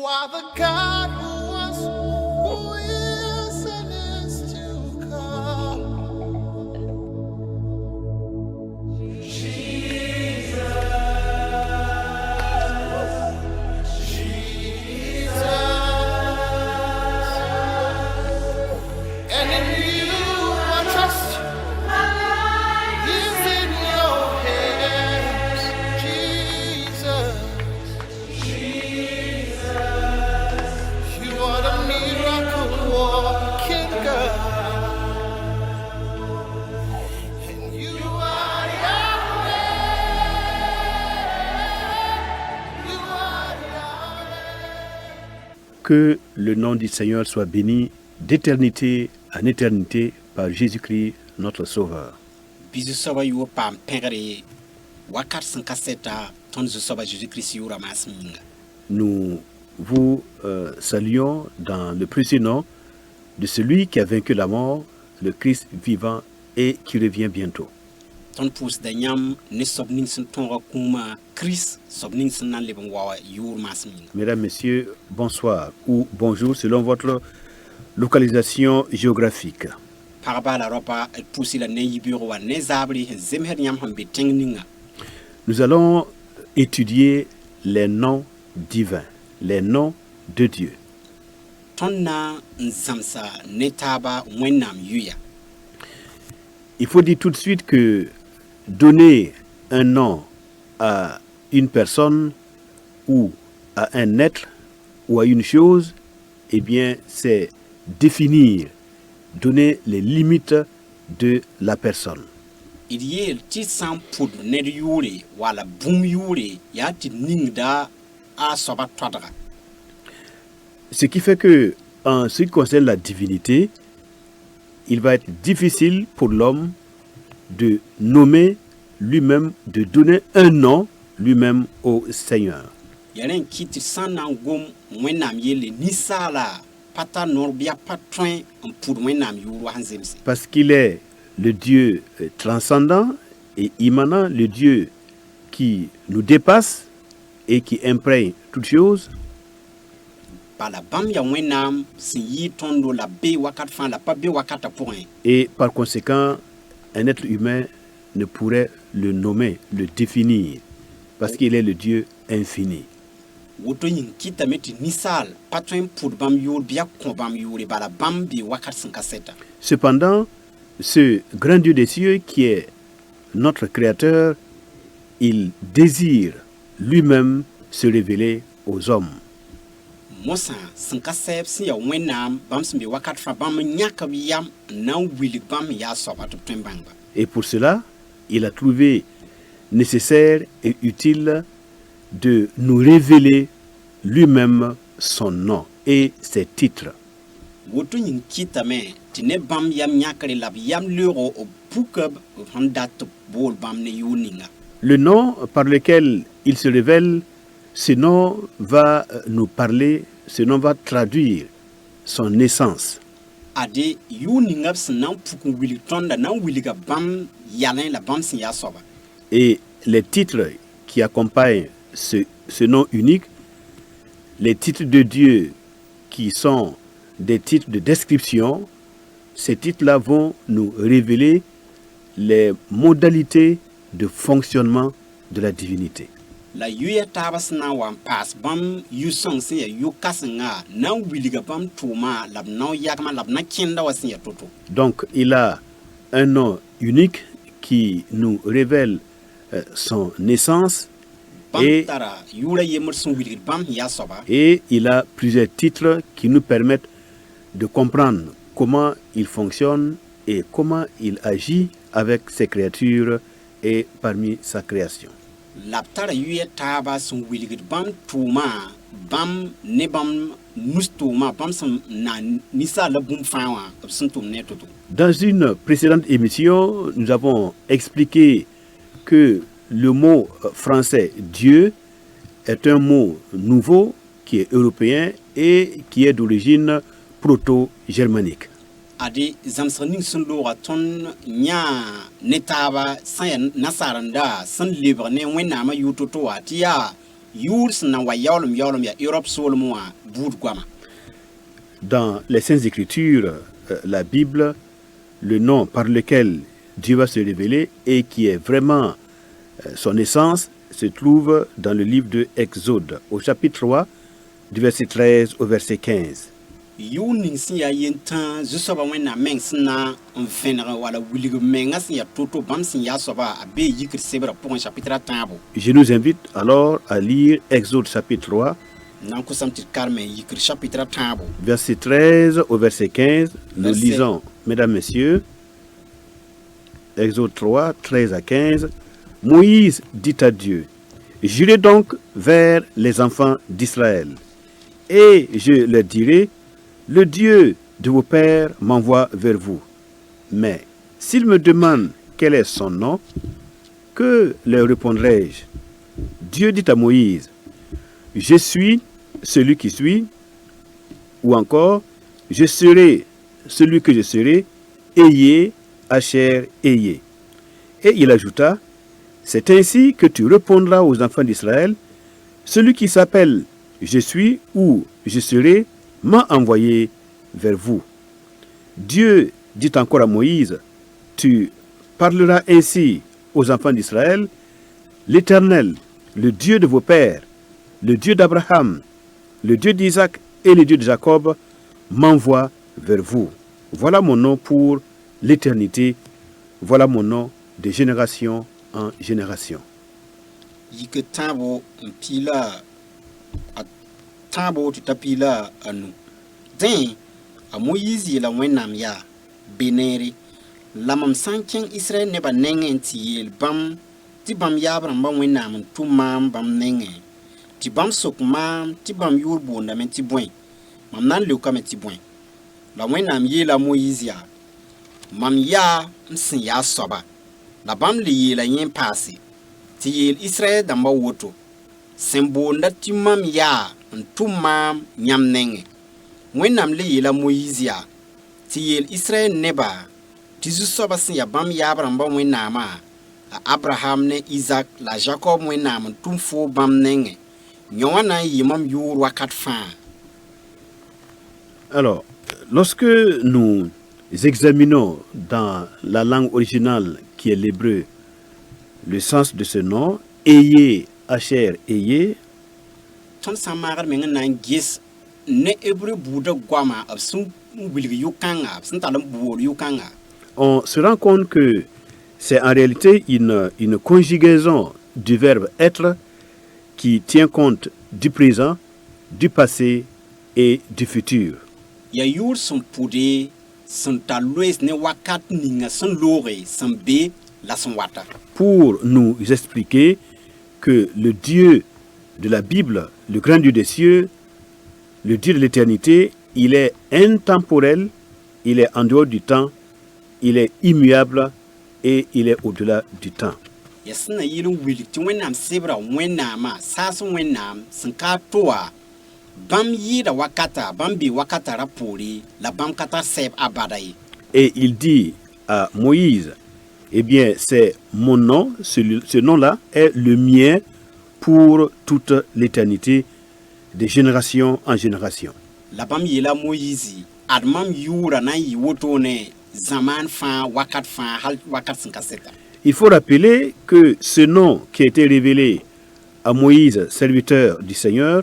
are the God who was, who is, and is to come. And in you I trust. My life is in your hands, Jesus. You are the miracle working God. And you are Yahweh. You are Yahweh. Que le nom du Seigneur soit béni d'éternité en éternité par Jésus-Christ, notre Sauveur. bisu soba yu pam pegre wakat san kaseta ton zu soba Jésus-Christ yu ramas minga. Nous vous saluons dans le précieux nom de celui qui a vaincu la mort, le Christ vivant et qui revient bientôt. Ton pous da nyam ne sob ning sun ton kuma Christ sob ning sun nan lebon wawa yu ramas minga. Mesdames, Messieurs, bonsoir ou bonjour selon votre localisation géographique. Paraba la ropa pousi la ne yibiro wa ne zabri zemher nyam hambe tengninga. Nous allons étudier les noms divins, les noms de Dieu. Ton na nzamsa netaba wenam yuya. Il faut dire tout de suite que donner un nom à une personne ou à un être ou à une chose, eh bien, c'est définir, donner les limites de la personne. Il y a ti san pud ne yure wala bum yure ya ti ningda a soba twadra. Ce qui fait que, en ce qui concerne la divinité, il va être difficile pour l'homme de nommer lui-même, de donner un nom lui-même au Seigneur. Yaren kiti san nan gom wenam yele nisala pata norbia patrin pud wenam yuru hanzemse. Parce qu'il est le Dieu transcendant et immanent, le Dieu qui nous dépasse et qui imprègne toutes choses. Bala bam ya wenam si yi tondo la be wakat fan la pa be wakata point. Et par conséquent, un être humain ne pourrait le nommer, le définir, parce qu'il est le Dieu infini. Woto yin kita meti nisal patrin pud bam yur bia kon bam yuri bala bam bi wakat san kaseta. Cependant, ce grand Dieu des cieux qui est notre Créateur, il désire lui-même se révéler aux hommes. Mosa san kasep si ya wenam bam simbe wakat fa bam nyaka yam nan wili bam ya soba to tembanga. Et pour cela, il a trouvé nécessaire et utile de nous révéler lui-même son nom et ses titres. Woto yin kita me tine bam yam nyakare lab yam lero o bukab handat bol bam ne yuninga. Le nom par lequel il se révèle, ce nom va nous parler, ce nom va traduire son naissance. Ade yuninga nan pukun wili tonda nan wiliga bam yalen la bam sin ya soba. Et les titres qui accompagnent ce nom unique, les titres de Dieu qui sont des titres de description, ces titres-là vont nous révéler les modalités de fonctionnement de la divinité. La yuya tabas na wan pas bam yu song sin ya yu kasinga nan wiliga bam tuma lab nan yakma lab na kenda wasin ya toto. Donc, il a un nom unique qui nous révèle son naissance et il a plusieurs titres qui nous permettent de comprendre comment il fonctionne et comment il agit avec ses créatures et parmi sa création. Laptara yuya taba sun wiligid bam tuma bam ne bam nustuma bam sam na nisa la bum fawa sun tum ne toto. Dans une précédente émission, nous avons expliqué que le mot français Dieu est un mot nouveau qui est européen et qui est d'origine proto-germanique. Adi zamsaning sun lo ton nya netaba san nasaranda san libre ne wena ma yutoto atia yʋʋr sẽn na n wa yaoolem yaa Europe soolem wã buud goama. Dans les Saintes Écritures, la Bible, le nom par lequel Dieu va se révéler et qui est vraiment son essence se trouve dans le livre de Exode, au chapitre 3, du verset 13 au verset 15. Yʋʋr ning sẽn yaa yentã zu-soabã wẽnnaam meng sẽn na n vẽneg wala wilg menga sẽn yaa to-to bãmb sẽn yaa soaba a bee yikr sebrã pʋgẽ chapitre a tãabo. Je nous invite alors à lire Exode chapitre 3, Nan kʋsam tɩ d karme yikr chapitre a tãabo. verset 13 au verset 15. Nous Verset. lisons, mesdames, messieurs, Exode 3, 13 à 15. Moïse dit à Dieu, j'irai donc vers les enfants d'Israël, et je leur dirai, le Dieu de vos pères m'envoie vers vous. Mais s'ils me demandent quel est son nom, que leur répondrai-je? Dieu dit à Moïse, je suis celui qui suis, ou encore, je serai celui que je serai, ayez, Asher, ayez. Et il ajouta, c'est ainsi que tu répondras aux enfants d'Israël, celui qui s'appelle je suis ou je serai m'a envoyé vers vous. Dieu dit encore à Moïse, tu parleras ainsi aux enfants d'Israël, l'Éternel, le Dieu de vos pères, le Dieu d'Abraham, le Dieu d'Isaac et le Dieu de Jacob m'envoie vers vous. Voilà mon nom pour l'éternité, voilà mon nom de génération en génération. Yikr tãabo n pii la a tãabo tɩ ta pii la a nu. Dẽ, a Moyiis yeela Wẽnnaam yaa be neere la mam sã n kẽng Israɛl nebã nengẽ n tɩ yeel bãmb tɩ bãmb yaab rãmbã Wẽnnaam n tʋm maam bãmb nengẽ tɩ bãmb sok maam tɩ bãmb yʋʋr boondame tɩ bõe. Mam na n leokame tɩ bõe. La Wẽnnaam yeela a Moyiis yaa, mam yaa m sẽn yaa soaba. La bãmb le yeela yẽ paase tɩ yeel Israɛl dãmbã woto sẽn boonda tɩ mam yaa n tʋm maam yãmb nengẽ. Wẽnnaam le yeela Moyiis yaa tɩ yeel Israɛl nebã tɩ zu-soabã sẽn yaa bãmb yaab rãmbã Wẽnnaamã a Abraham ne Isaac la Jacob Wẽnnaam n tʋm foo bãmb nengẽ yõ wã na n yɩ mam yʋʋr wakat fãa. Alors, lorsque nous examinons dans la langue originale qui est l'hébreu le sens de ce nom, ayez, Asher, ayez, Tõnd sã n maagd meng n na n ges ne Hébreu buudã goamã b sẽn wilg yʋ-kãngã b sẽn tall n boor yʋ-kãngã. on se rend compte que c'est en réalité une conjugaison du verbe être qui tient compte du présent, du passé et du futur. Ya yʋʋr sẽn pʋde sẽn tar loees ne wakat ninga sẽn looge sẽn be la sẽn wata. Pour nous expliquer que le Dieu de la Bible, le grand Dieu des cieux, le Dieu de l'éternité, il est intemporel, il est en dehors du temps, il est immuable et il est au-delà du temps. Ya sẽn na yɩl n wilg tɩ Wẽnnaam sebra Wẽnnaamã saas Wẽnnaam sẽn ka to wã bãmb yɩɩda wakata bãmb be wakata ra poore la bãmb ka tar sɛɛb abada ye. Et il dit à Moïse, eh bien, c'est mon nom, ce nom-là est le mien pour toute l'éternité, de génération en génération. La bãmb yeela Moyiisi ad mam yʋʋra na n yɩ wotone zamaan fãa wakat fãa hal wakat sẽn ka seta. Il faut rappeler que ce nom qui a été révélé à Moïse, serviteur du Seigneur,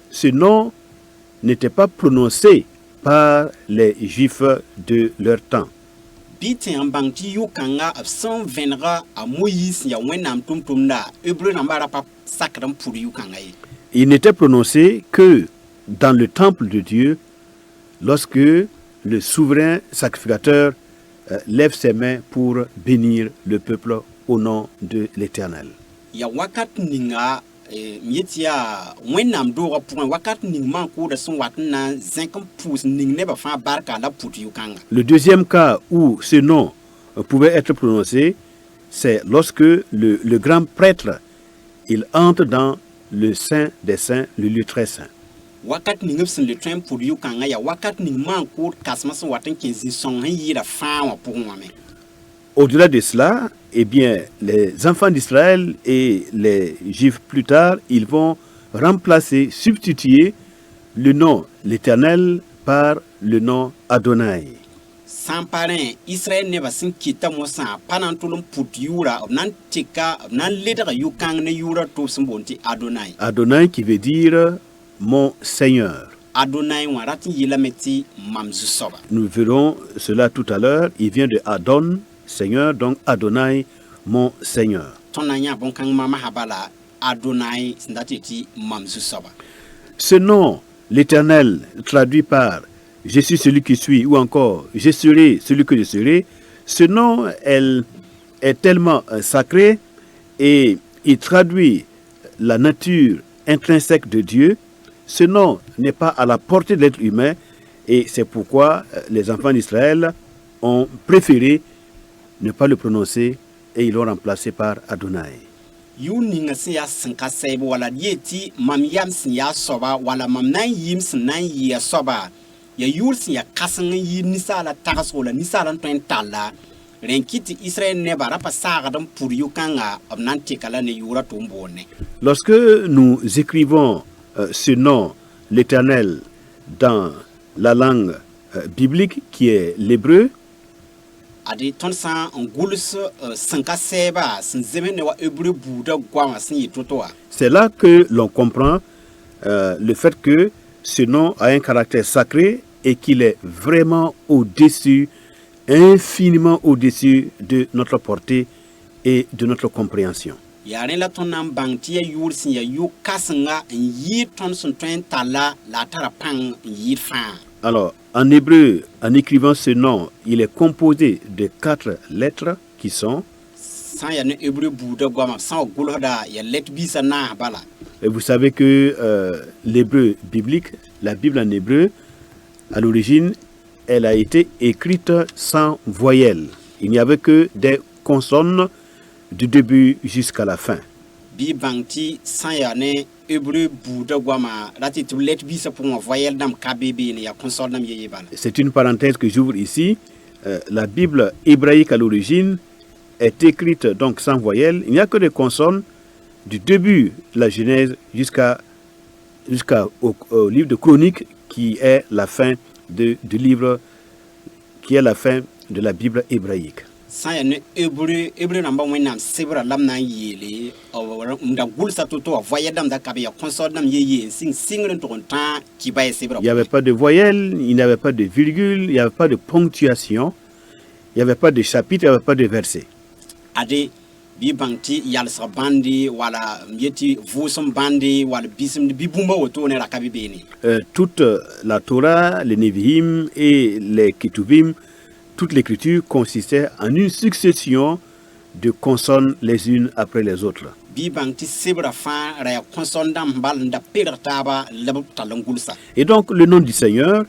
ce nom n'était pas prononcé par les Juifs de leur temps. Bɩ tɩ n bãng tɩ yʋ-kãnga b sẽn vẽnega a Moyiis ya Wẽnnaam tʋm-tʋmda Hébreu rãmbã ra pa sakd n pʋd yʋ-kãnga ye. Il n'était prononcé que dans le temple de Dieu lorsque le souverain sacrificateur lève ses mains pour bénir le peuple au nom de l'Éternel. Ya wakat ninga m yet yaa Wẽnnaam doogã pʋgẽ wakat ning maan kʋʋda sẽn wat n na n zẽk n pʋʋs ning nebã fãa barka la pʋd yʋ-kãnga. Le deuxième cas où ce nom pouvait être prononcé, c'est lorsque le grand prêtre il entre dans le Saint des Saints, le lieu très saint. Wakat ning b sẽn le tõe n pʋd yʋ-kãnga yaa wakat ning maan kʋʋd kãsmã sẽn wat n kẽ zĩ-sõng sẽn yɩɩda fãa wã pʋgẽ wã me. Au-delà de cela, eh bien, les enfants d'Israël et les Juifs plus tard, ils vont remplacer, substituer le nom l'Éternel par le nom Adonai. Sans parrain, Israël ne va s'en quitter moi sans pendant tout le put yura, nan tika, nan leder yukang ne yura tout son bonti Adonai. Adonai qui veut dire mon Seigneur. Adonai warati yilameti mamzu soba. Nous verrons cela tout à l'heure. Il vient de Adon, Seigneur, donc Adonai, mon Seigneur. Tonanya bon kang mama habala Adonai sindatiti mamzu soba. Ce nom, l'Éternel, traduit par « Je suis celui qui suis » ou encore « Je serai celui que je serai », ce nom elle, est tellement sacré et il traduit la nature intrinsèque de Dieu. Ce nom n'est pas à la portée de l'être humain et c'est pourquoi les enfants d'Israël ont préféré ne pas le prononcer et ils l'ont remplacé par Adonai. Yu ninga se ya sanka sebo wala yeti mam yam sin ya soba wala mam nan yim sin nan ya soba ya yur sin ya kasan yi nisala tagas wala nisala twen talla renkiti Israël ne bara pa saga dam pour yu kanga nan tikala ne yura tombone. Lorsque nous écrivons ce nom, l'Éternel, dans la langue biblique qui est l'hébreu, adi ton san ngulus sanka seba sin zemene wa hébreu buda gwama sin yitotoa. c'est là que l'on comprend le fait que ce nom a un caractère sacré et qu'il est vraiment au-dessus, infiniment au-dessus de notre portée et de notre compréhension. Yaren la ton nan bang tia yur sin ya yu kasenga yi ton son twen tala la tarapang yi fan. Alors, en hébreu, en écrivant ce nom, il est composé de 4 lettres qui sont, Sans ya ne hébreu buda gwama sans gulhoda ya let bisa na bala. et vous savez que l'hébreu biblique, la Bible en hébreu, à l'origine, elle a été écrite sans voyelles. Il n'y avait que des consonnes du début jusqu'à la fin. Bi bangti sans ya ne hébreu buda gwama rati tu let bisa pour voyelle dam kabebe ne ya console dam yeye bala. C'est une parenthèse que j'ouvre ici. La Bible hébraïque à l'origine est écrite donc sans voyelles. Il n'y a que des consonnes du début de la Genèse jusqu'au livre de Chroniques qui est la fin du livre, qui est la fin de la Bible hébraïque. Sans ya ne hébreu namba wenam sebra lam na yele nda gulsa toto voyelle dam da kabe ya console dam yeye sing ren to temps qui ba sebra. Il n'y avait pas de voyelles, il n'y avait pas de virgule, il n'y avait pas de ponctuation, il n'y avait pas de chapitre, il n'y avait pas de verset. Ade bi bangti yalsa bandi wala mieti vusum bandi wala bisim bi bumba woto ne rakabi beni. Toute la Torah, les Nevi'im et les Ketuvim, toute l'écriture consistait en une succession de consonnes les unes après les autres. Bi bangti sebra fa ra consondam bal nda pertaba lebu talangulsa. Et donc le nom du Seigneur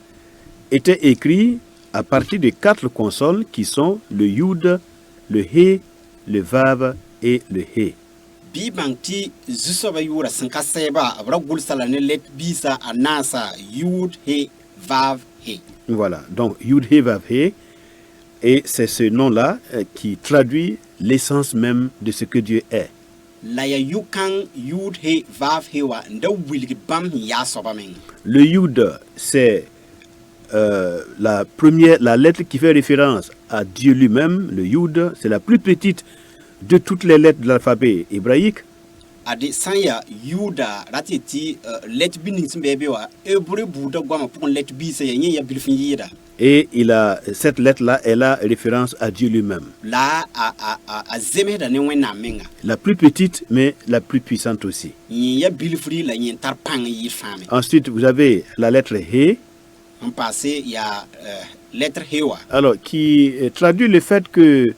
était écrit à partir de 4 consonnes qui sont le Yud, le He, le Vav et le He. Bi bangti zusoba yura sanka seba abra gulsa la ne let bisa anasa yud he vav he. Voilà, donc Yud, He, Vav, He. Et c'est ce nom-là qui traduit l'essence même de ce que Dieu est. La ya yukang yud he vav he wa nda wilgi bam ya soba men. Le Yud, c'est la lettre qui fait référence à Dieu lui-même. Le Yud, c'est la plus petite de toutes les lettres de l'alphabet hébraïque. Ade sanya yuda ratiti let bining simbebe wa hébreu buda gwama pour let bisa ya ya bilfin yida. Et cette lettre-là, elle a référence à Dieu lui-même. La a zeme da ne wena menga. La plus petite, mais la plus puissante aussi. Ya bilfri la yin tar pang yi fami. Ensuite, vous avez la lettre He, On passé ya lettre hewa. alors qui traduit le fait que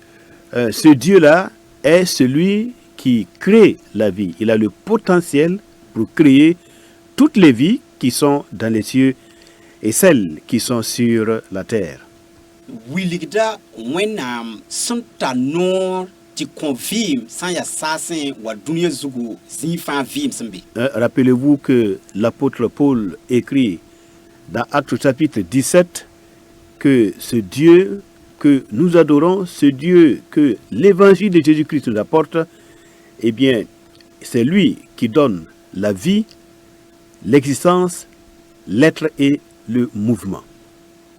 ce Dieu-là est celui qui crée la vie. Il a le potentiel pour créer toutes les vies qui sont dans les cieux et celles qui sont sur la terre. Wiligda wenam santa nor ti convim sans ya sasin wa dunia zugu zinfa vim sembi. Rappelez-vous que l'apôtre Paul écrit dans Actes chapitre 17 que ce Dieu que nous adorons, ce Dieu que l'évangile de Jésus-Christ nous apporte, eh bien, c'est lui qui donne la vie l'existence, l'être et le mouvement.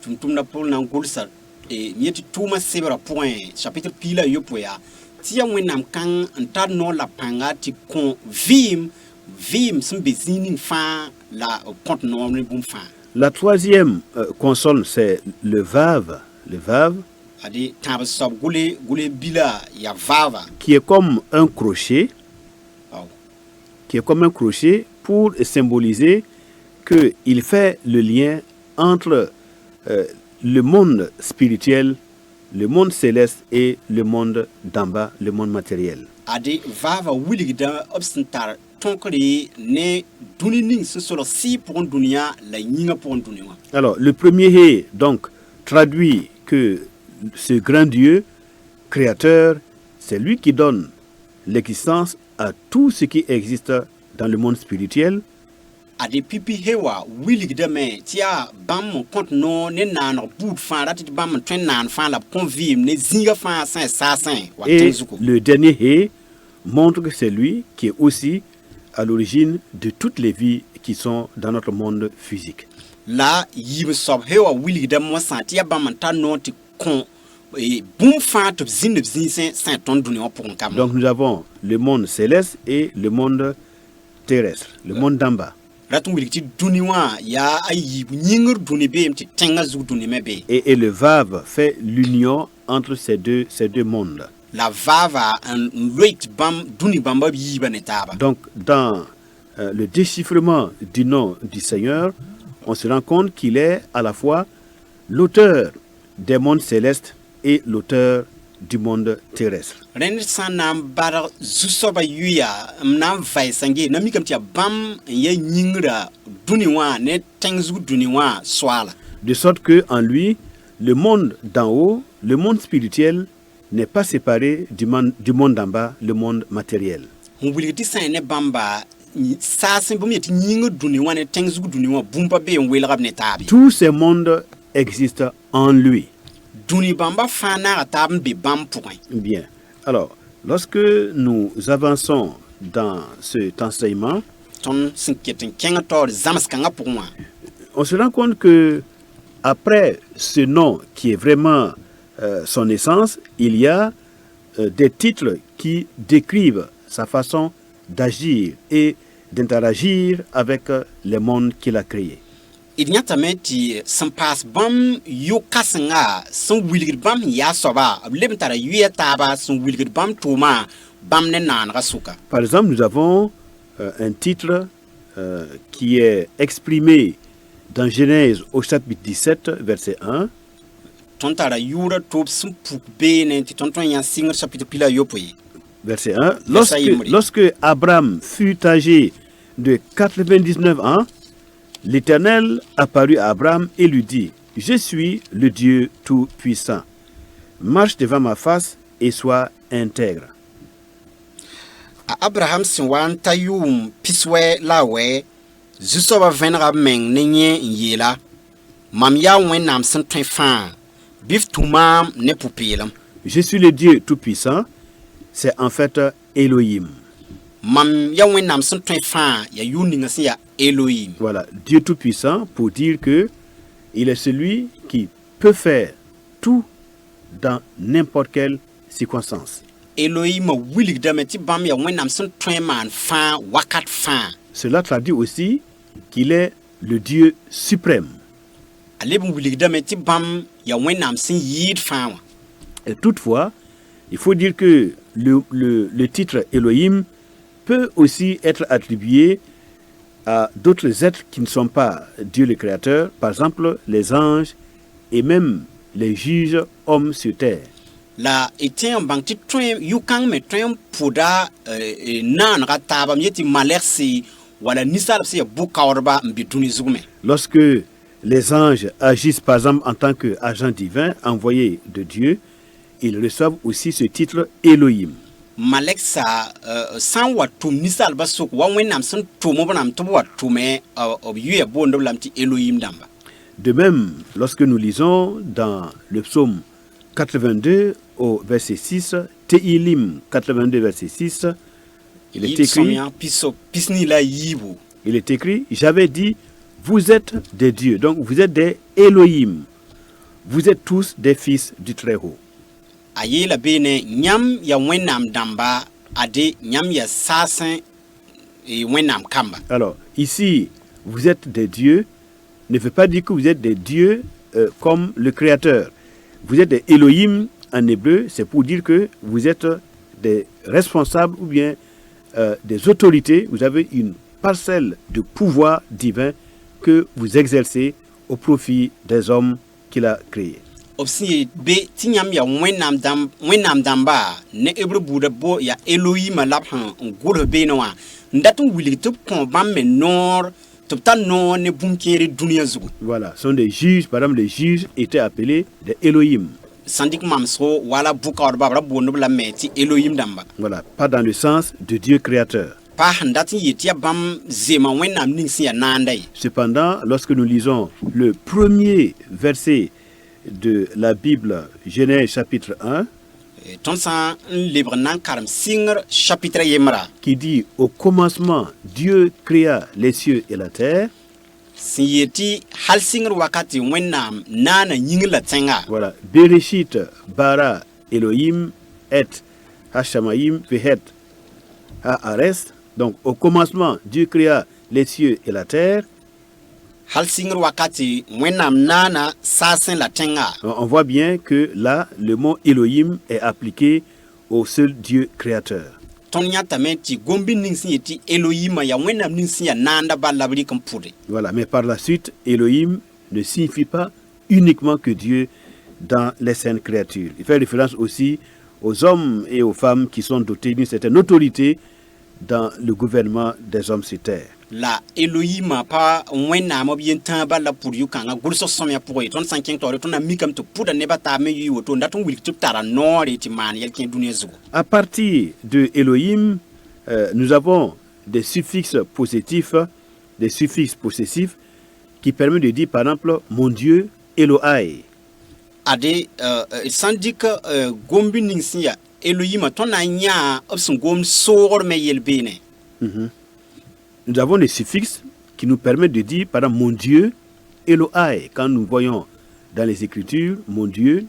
Tumtumna Paul na ngulsa e nyeti tuma sebra point chapitre pila yopoya tia wenam kan ntad no la panga ti kon vim some bezini fa la compte no ne bum fa. La troisième consonne, c'est le vav, Adi tab sob gule bila ya vava. qui est comme un crochet, Oh. pour symboliser qu'il fait le lien entre le monde spirituel, le monde céleste et le monde d'en bas, le monde matériel. Adi vava wiligda obstantar tonkri ne dunining solo si pour dunia la nyinga pour dunia. Alors, le premier hé, donc, traduit que ce grand Dieu, créateur, c'est lui qui donne l'existence à tout ce qui existe dans le monde spirituel. Adi pipi hewa wiligda me tia bam compte no ne nan bout fa rat bam twen nan fa la convim ne zinga fa saint wa Et tenzuko. le dernier hé montre que c'est lui qui est aussi à l'origine de toutes les vies qui sont dans notre monde physique. La yib sob hewa wiligda mo santia bam ta no ti kon e boum fa to zin saint ton dunia pour un Donc nous avons le monde céleste et le monde terrestre, le monde d'en bas. Ratung wiligti duniwa ya ayib nyingir duni be mti tenga zu duni mebe. Et le vav fait l'union entre ces deux mondes. La vava un loit bam duni bamba yiba netaba. Donc, dans le déchiffrement du nom du Seigneur, on se rend compte qu'il est à la fois l'auteur des mondes célestes et l'auteur du monde terrestre. Ren sanam bar zusoba yuya nam vai sangi nami kam tia bam ye nyingra duniwa ne tengzu duniwa swala. De sorte que en lui, le monde d'en haut, le monde spirituel, n'est pas séparé du monde d'en bas, le monde matériel. On wiliti san ne bamba sa simbo mi ti nyingra duniwa ne tengzu duniwa bumpa be on welrab ne tabi. Tous ces mondes existent en lui. Duni bamba fana atab be bam point. Bien. Alors, lorsque nous avançons dans cet enseignement, Ton sinketin kengator zamaskanga pour moi. on se rend compte que après ce nom qui est vraiment son essence, il y a des titres qui décrivent sa façon d'agir et d'interagir avec les mondes qu'il a créés. Il y a tameti sampas bam yo kasanga son wilgid bam ya soba lebntara yuya taba son wilgid bam tuma bam ne nan rasuka. Par exemple, nous avons un titre qui est exprimé dans Genèse au chapitre 17, verset 1. Tontara yura top sum puk be ne ti tonton ya singer chapitre pila yopoyi. Verset 1. Lorsque Abraham fut âgé de 99 ans, l'Éternel apparut à Abraham et lui dit, « Je suis le Dieu Tout-Puissant. Marche devant ma face et sois intègre. » Abraham sinwan tayum piswe lawe zusoba venra meng nenye yela mam ya wenam sentwen fan bif tumam ne pupilam. Je suis le Dieu Tout-Puissant, c'est en fait Elohim. Mam ya wenam sentwen fan ya yuninga ya Elohim. Voilà, Dieu Tout-Puissant pour dire que il est celui qui peut faire tout dans n'importe quelle circonstance. Elohim wilig dameti bam ya wenam sentwen man fan wakat fan. Cela traduit aussi qu'il est le Dieu suprême. Alebum wilig dameti bam ya wenam sen yid fan. Et toutefois, il faut dire que le titre Elohim peut aussi être attribué à d'autres êtres qui ne sont pas Dieu le Créateur, par exemple les anges et même les juges hommes sur terre. La etien bangti twen yukang me twen poda nan rataba mieti malersi wala nisal se bukaorba mbituni zume. Lorsque les anges agissent par exemple en tant qu'agents divins envoyés de Dieu, ils reçoivent aussi ce titre Elohim. Maleksa san watum nisal basuk wa wenam san tumo banam tubo watume obyue bondo lamti Elohim damba. De même, lorsque nous lisons dans le psaume 82 au verset 6, Tehilim 82 verset 6, il est écrit, Il est écrit, j'avais dit, vous êtes des dieux, donc vous êtes des Elohim. Vous êtes tous des fils du Très-Haut. Aye la bene nyam ya wenam damba ade nyam ya sasen et wenam kamba. Alors, ici, vous êtes des dieux, ne veut pas dire que vous êtes des dieux comme le Créateur. Vous êtes des Elohim en hébreu, c'est pour dire que vous êtes des responsables ou bien des autorités. Vous avez une parcelle de pouvoir divin que vous exercez au profit des hommes qu'il a créés. Obsi be tinyam ya wenam damba ne ebre buda bo ya Elohim labhan ngul be no wa ndatu wili to pon bam me nor to ta no ne bunkere dunia zugu. Voilà, ce sont des juges, par exemple les juges étaient appelés des Elohim. Sandik mamso wala buka babra bono la meti Elohim damba. Voilà, pas dans le sens de Dieu créateur. Pa handati yetia bam zema wenam ningsi ya nandai. Cependant, lorsque nous lisons le premier verset de la Bible, Genèse chapitre 1, Tonsa libre nan karam singer chapitre yemra. qui dit au commencement, Dieu créa les cieux et la terre. Si yeti hal singer wakati wenam nana yingla tsenga. Voilà, Bereshit bara Elohim et Hashamaim vehet haares. Donc au commencement, Dieu créa les cieux et la terre. Hal singer wakati wenam nana sasen la tenga. On voit bien que là, le mot Elohim est appliqué au seul Dieu créateur. Tonya tameti gombi ningsi yeti Elohim ya wenam ningsi ya nanda balabri kampude. Voilà, mais par la suite, Elohim ne signifie pas uniquement que Dieu dans les saintes créatures. Il fait référence aussi aux hommes et aux femmes qui sont dotés d'une certaine autorité dans le gouvernement des hommes sur terre. La Elohim pa wenam bien tamba la pour yu kanga gulso somya pour ton 5 tore ton amikam to puda neba ta me yu to ndaton wil tara nord ti man yel ken dunia zugo. À partir de Elohim, nous avons des suffixes positifs, des suffixes possessifs qui permettent de dire par exemple mon Dieu Elohai. Ade sandik gombi ningsi ya Elohim ton anya opson gom sor me yel bene. Nous avons des suffixes qui nous permettent de dire, par exemple, mon Dieu, Elohai. Quand nous voyons dans les Écritures, mon Dieu,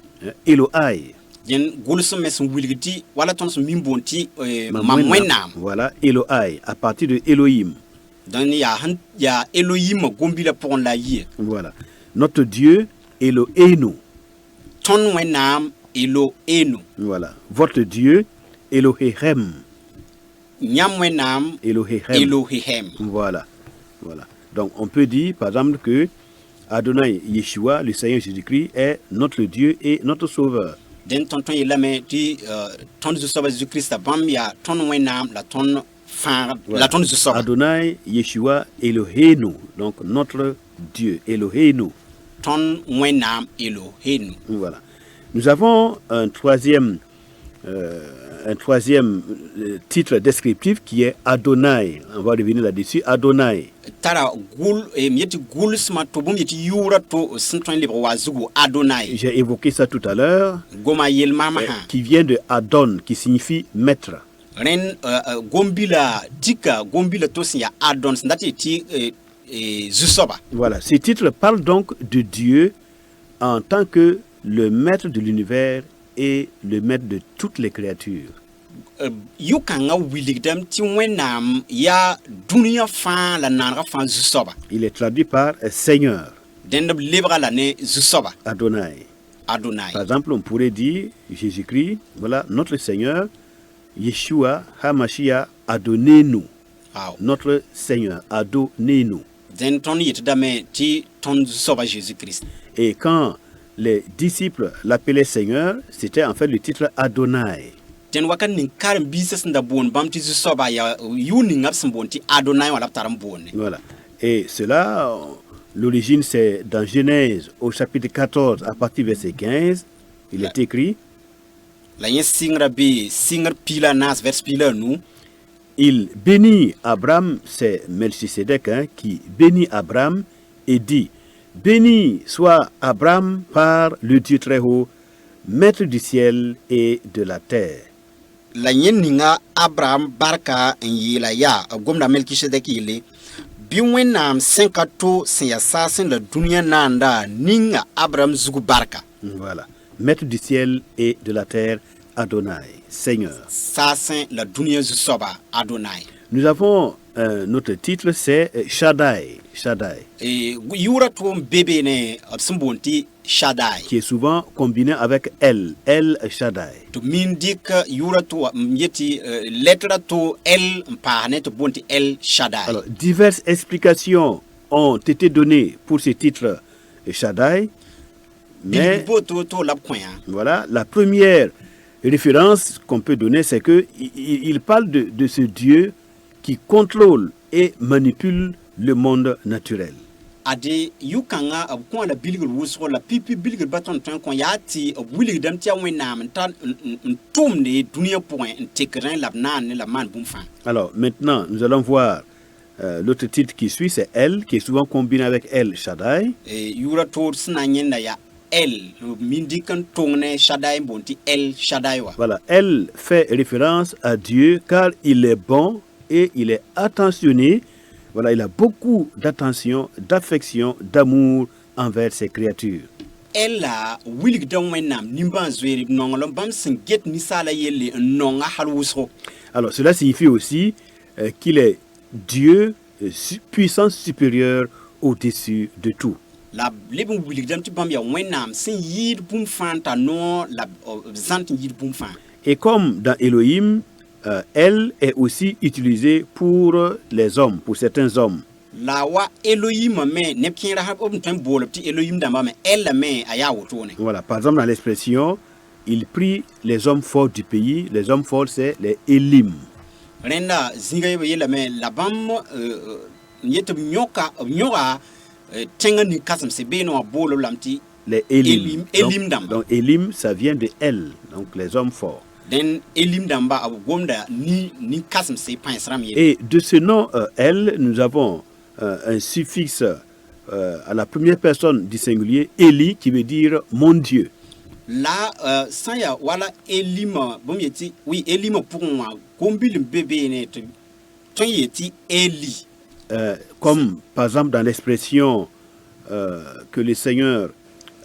Elohai. Yen gulso mes wilgiti wala ton mimbonti mamwenam. Voilà, Elohai, à partir de Elohim. Dan ya Elohim gombi la pour la yie. Voilà. Notre Dieu, Elohenu. Ton wenam Elohenu. Voilà. Votre Dieu, Elohehem. Nyam wenam Elohehem. Elohehem. Voilà. Voilà. Donc on peut dire par exemple que Adonai Yeshua, le Seigneur Jésus-Christ, est notre Dieu et notre Sauveur. Den tonton yelame ti ton Jésus Christ bam ya ton wenam la ton fin Voilà. la ton Jésus. Adonai Yeshua Elohenu, donc notre Dieu, Elohenu. Ton wenam Elohenu. Voilà. Nous avons un troisième titre descriptif qui est Adonai. On va revenir là-dessus. Adonai. Tara gul mieti gul sma to bom yeti yura to sinton libre wazugo Adonai. J'ai évoqué ça tout à l'heure, Goma yel mama ha. qui vient de Adon, qui signifie maître. Ren gombila tika gombila tosi ya Adon ndati ti Zusoba. Voilà. Ces titres parlent donc de Dieu en tant que le maître de l'univers et le maître de toutes les créatures. You kanga wiligdam ti wenam ya dunia fa la nanga fa Zusoba. Il est traduit par Seigneur, Den libra la ne Zusoba. Adonai. Adonai. Par exemple, on pourrait dire Jésus-Christ, voilà, notre Seigneur, Yeshua HaMashiach Adonenu. Wow. Notre Seigneur, Adonenu. Den ton yetdame ti ton Zusoba Jésus-Christ. Et quand les disciples l'appelaient Seigneur, c'était en fait le titre Adonai. Den wakan nin karam bises nda bon bam ti Zusoba ya yu ning absem bon ti Adonai wala taram bon. Voilà. Et cela, l'origine c'est dans Genèse au chapitre 14 à partir du verset 15. Il est écrit, La yen singra be singer pila nas vers pila nous. il bénit Abraham, c'est Melchisédek qui bénit Abraham et dit, béni soit Abraham par le Dieu très haut, maître du ciel et de la terre. La yen ninga Abraham barka en yela ya gomda Melchisedek ile bi wẽnnaam sẽn ka to sẽn ya saasẽ la dũniyã naanda ninga Abraham zug barka Voilà. Maître du ciel et de la terre, Adonai, Seigneur. saasẽ la dũniyã zu-soaba Adonai. Nous avons notre titre, c'est Shaddai, Shaddai, Yʋʋra tʋʋm bebe ne b sẽn boond tɩ Shaddai. qui est souvent combiné avec El Shaddai. Tɩ min dɩk yʋʋra tʋ yetɩ lettra tʋ L n paas ne tɩ boond tɩ El Shaddai. Alors, diverses explications ont été données pour ce titre Shaddai, mais Bilbo tʋ la b kõ-yã. voilà, la première référence qu'on peut donner, c'est que il parle de ce Dieu qui contrôle et manipule le monde naturel. Ade yʋ-kãngã b kõ la bilgr wʋsgo la pipi bilgr ba tõnd tõe n kõ yaa tɩ b wilgdame tɩ yaa Wẽnnaam n tʋʋmde dũniyã pʋgẽ n tekdẽ la b naan ne la b maan bũmb fãa. Alors maintenant, nous allons voir l'autre titre qui suit, c'est El, qui est souvent combiné avec El Shaddai. Yʋʋra toor sẽn na n yẽnda yaa El min dɩk n tʋng ne Shaddai n boond tɩ El Shaddai wa. Voilà, El fait référence à Dieu car il est bon et il est attentionné. Voilà, il a beaucoup d'attention, d'affection, d'amour envers ses créatures. El la wilgda Wẽnnaam nimbãan zoeere b nonglem bãmb sẽn get ninsaala yelle n nonga hal wʋsgo. Alors cela signifie aussi qu'il est Dieu, puissance supérieure au-dessus de tout. La b leb n wilgdame tɩ bãmb yaa Wẽnnaam sẽn yɩɩd bũmb fãa t'a noor la b zãnt n yɩɩd bũmb fãa. Et comme dans Elohim, El est aussi utilisé pour les hommes, pour certains hommes. La wa Elohim me ne kẽera b n tõe n boolb tɩ Elohim dãmba me El me a yaa wotone. Voilà, par exemple dans l'expression, il prit les hommes forts du pays. Les hommes forts, c'est les Elim. Rẽnda zĩga yeb yeelame la bãmb n yet b yõga tẽngã nin-kãsemse beene wã boolb lame tɩ Les Elim. Elim dãmba. Donc Elim, ça vient de El, donc les hommes forts. Den Elim dãmba b gomda nin-kãsemse pães rãmb yelle. Et de ce nom El, nous avons un suffixe à la première personne du singulier, Eli, qui veut dire mon Dieu. La sã n yaa wala Elima bõmb yetɩ oui Elima pʋgẽ wã gom-bil n be beene tɩ tõe n yetɩ Eli. Comme par exemple dans l'expression que le Seigneur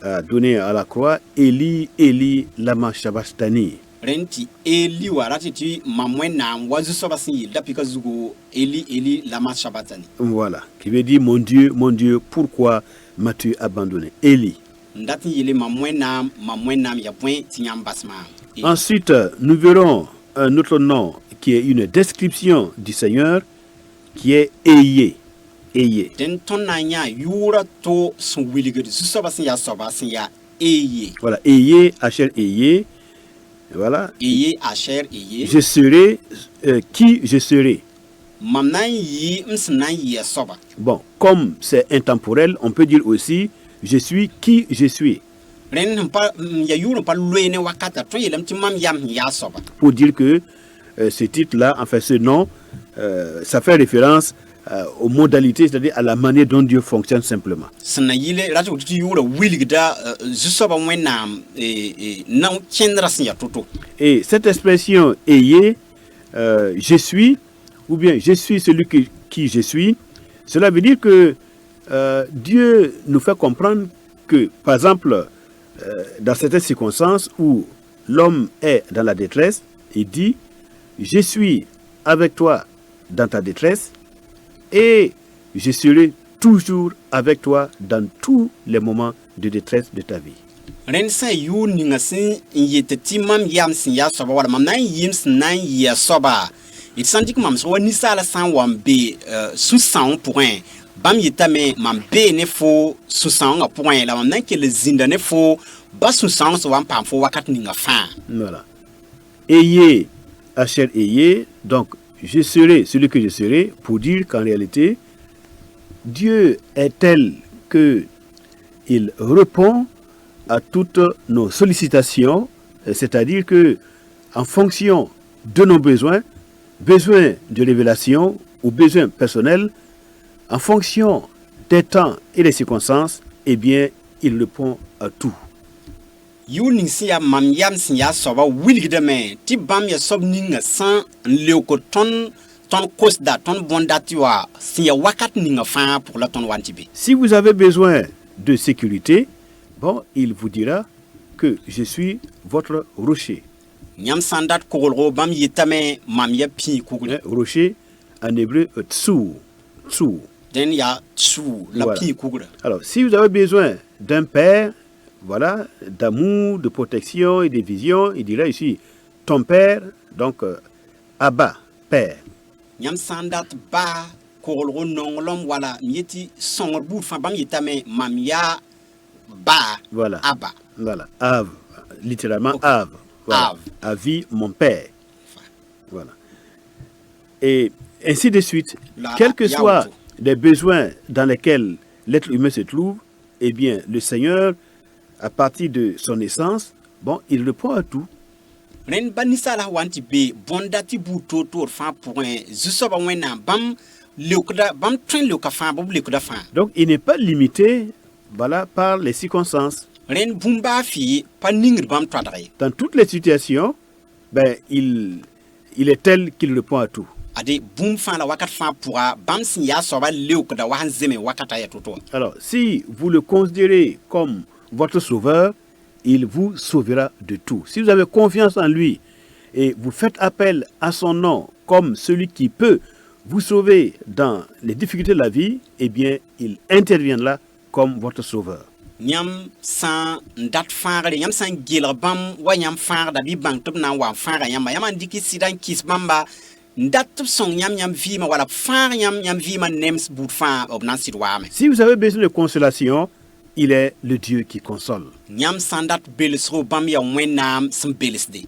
a donnée à la croix, Eli, Eli, lama sabachthani. Rẽnd tɩ Eli wa ratɩ tɩ mam Wẽnnaam wa zu-soabã sẽn yeel da pɩka zugu Eli, Eli, lama sabatani. Voilà, qui veut dire mon Dieu, pourquoi m'as-tu abandonné? Eli. N dat n yeele mam Wẽnnaam ya bõe tɩ yãmb bas maam. Ensuite, nous verrons un autre nom qui est une description du Seigneur, qui est Eye. Eye. Dẽn tõnd na n yã yʋʋra to sẽn wilgd zu-soabã sẽn yaa soaba sẽn yaa Eye. Voilà, Eye, Asher Eye. Voilà. Eye Asher Eye. Je serai qui je serai. Mam na n yɩ m sẽn na n yɩ a soaba. Bon, comme c'est intemporel, on peut dire aussi je suis qui je suis. Rẽnd ya yʋʋr n pa loe ne wakata tõe yeelame tɩ mam yam sẽn yaa soaba. Pour dire que ce titre-là, enfin ce nom, ça fait référence aux modalités, c'est-à-dire à la manière dont Dieu fonctionne simplement. Sẽn na yɩle ratɩ tɩ yʋʋra wilgda zu-soabã Wẽnnaam na kẽndrã sẽn yaa to-to. Et cette expression ayez, je suis, ou bien je suis celui qui je suis, cela veut dire que Dieu nous fait comprendre que, par exemple, dans certaines circonstances où l'homme est dans la détresse, il dit, je suis avec toi dans ta détresse et je serai toujours avec toi dans tous les moments de détresse de ta vie. Rẽnd sã n yʋʋr ninga sẽn n yetɩ tɩ mam yam sẽn yaa soaba wala mam na n yɩɩm sẽn na n yɩ a soaba d sã n dɩk mam sẽn wa ninsaala sã n wa n be sũ-sãoong pʋgẽ bãmb yetame mam bee ne fo sũ-sãoongã pʋgẽ la mam na n kell zĩnda ne fo ba sũ-sãoong sẽn wa n paam fo wakat ninga fãa. Voilà. Ayez, Asher Ayez, donc je serai celui que je serai, pour dire qu'en réalité, Dieu est tel que il répond à toutes nos sollicitations, c'est-à-dire que en fonction de nos besoins de révélation ou besoins personnels, en fonction des temps et des circonstances, eh bien, il répond à tout. Yʋʋr ning sẽn yaa mam yam sẽn yaa soaba wilgdame tɩ bãmb ya soab ninga sã n leok tõnd ton kosda ton bondati wa si ya wakat ninga fa pour la ton wantibi. Si vous avez besoin de sécurité, bon, il vous dira que je suis votre rocher. Nyam sandat kogolgo bam yitame mam ya pi kugule. Rocher, en hébreu, tsou. Tsou. Den ya tsu la Voilà. pi kugule. Alors, si vous avez besoin d'un père, voilà, d'amour, de protection et de vision, il dirait ici, ton père, donc Abba, père. Nyam sandat ba kogolgo nongolom wala mieti songor bout fa bam yitame mam ya ba Voilà. aba. Voilà. Av, littéralement Ok. Av. Voilà. Av. Avi, mon père. Voilà. Et ainsi de suite. La- Quels que Yauto. soient les besoins dans lesquels l'être humain se trouve, eh bien, le Seigneur, à partir de son essence, bon, il répond à tout. Ren banisala wanti be bondati buto to fa pour un zusoba wena bam leukuda bam train leuka fa bob leukuda fa. Donc, il n'est pas limité, voilà, par les circonstances. Ren bumba fi pa ningir bam twadre. Dans toutes les situations, ben, il est tel qu'il répond à tout. Ade bum fa la wakat fa pourra bam sin ya soba leukuda wahan zeme wakata ya toto. Alors, si vous le considérez comme votre sauveur, il vous sauvera de tout. Si vous avez confiance en lui et vous faites appel à son nom comme celui qui peut vous sauver dans les difficultés de la vie, eh bien, il interviendra comme votre sauveur. Nyam san ndat fangre nyam san gilr bam wa nyam fangre da bi bang tup na wa fangre nyam yam andiki sidan kis bamba ndat tup song nyam nyam vima wala fangre nyam vima nems bout fa ob nan sidwame. Si vous avez besoin de consolation, il est le Dieu qui console. Nyam sandat belisro bam ya wenam sem belisde.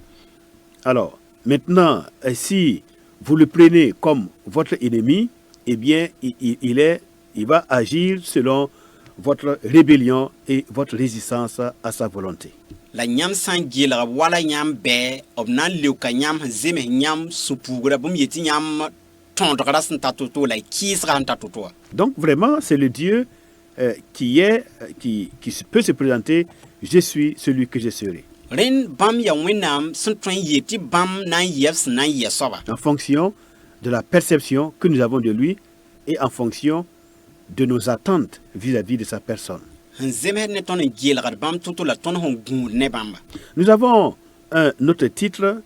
Alors, maintenant, si vous le prenez comme votre ennemi, eh bien, il va agir selon votre rébellion et votre résistance à sa volonté. La nyam san gilra wala nyam be ob nan leuka nyam zeme nyam supugra bum yeti nyam tondra san tatoto la kisra tatoto. Donc, vraiment, c'est le Dieu qui peut se présenter, je suis celui que je serai. Ren bam ya wenam sun twen yeti bam nan yefs nan yesoba. En fonction de la perception que nous avons de lui et en fonction de nos attentes vis-à-vis de sa personne. Nzeme ne ton gilra bam toto la ton hon gun ne bamba. Nous avons un autre titre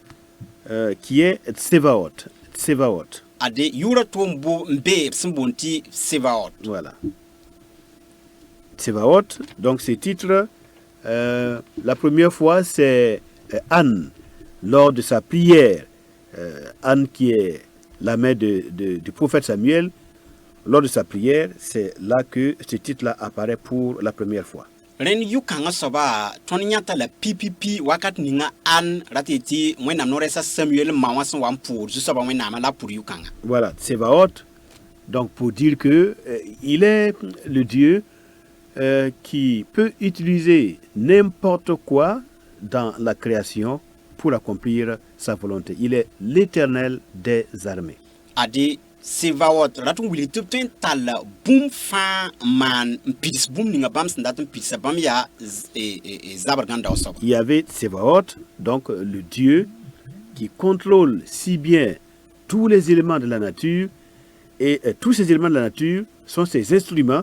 qui est Tsevaot. Tsevaot. Ade yura to mbo mbe simbonti sevaot. Voilà. Tsevaot. Donc ce titre, la première fois, c'est Anne, lors de sa prière. Anne qui est la mère du prophète Samuel. Lors de sa prière, c'est là que ce titre-là apparaît pour la première fois. Ren yu kanga soba ton nyata la PPP wakat ninga an ratiti wenam no resa Samuel mawason wan pour juste soba wenam la pour yu kanga. Voilà, Tsevaot. Donc pour dire que il est le Dieu qui peut utiliser n'importe quoi dans la création pour accomplir sa volonté. Il est l'Éternel des armées. Ade sevaot ratu wili tupten tal boom fa man pidis boom ninga bam sandatum pidisa bam ya zabar ganda osoba. Il y avait Tsevaot, donc le Dieu qui contrôle si bien tous les éléments de la nature, et tous ces éléments de la nature sont ses instruments